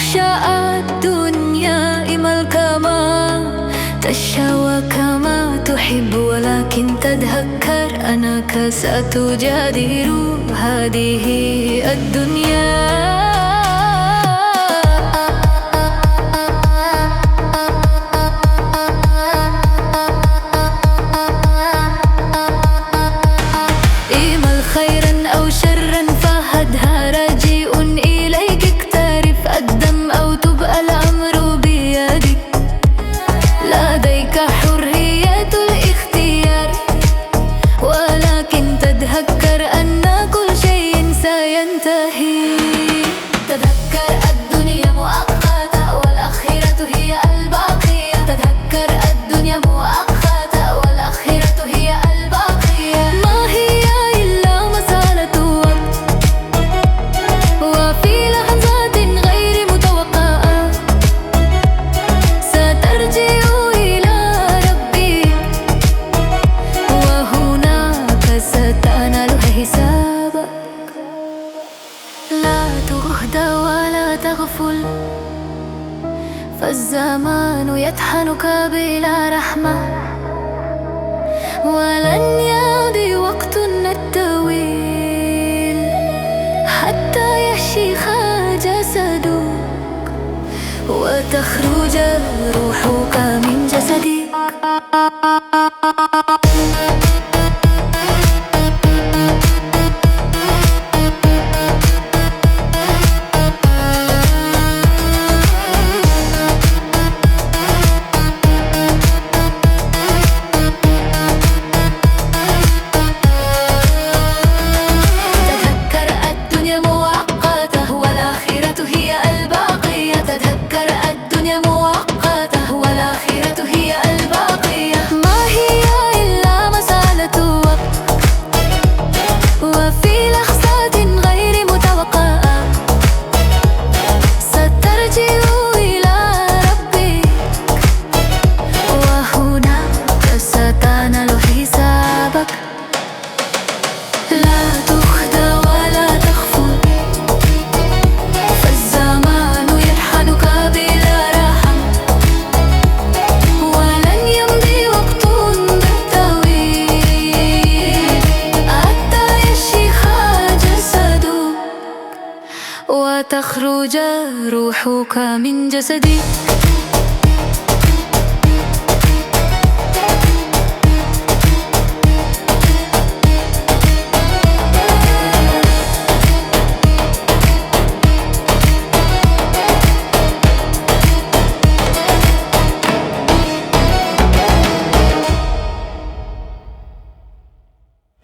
تخشى الدنيا ملك ما تشاء كما تحب، ولكن تذكر أنك ستجادر هذه الدنيا. إيمل خيرا أو شرا فهدها راجع إليك، اقترف قدم أو تبقى الأمر بيدك، لديك حرية الاختيار، ولكن تذكر أن كل شيء سينتهي. تذكر الدنيا مؤقتة والآخرة هي الباقية، تذكر الدنيا مؤقتة والآخرة هي الباقية. ما هي إلا مسألة وقت، وفي لحظات غير متوقعة سترجع إلى ربك، وهناك ستنال حسابك. لا تهدى ولا تغفل، فالزمان يطحنك بلا رحمة، ولن يمضي وقت طويل حتى يشيخ جسدك وتخرج روحك من جسدك. وتخرج روحك من جسدك.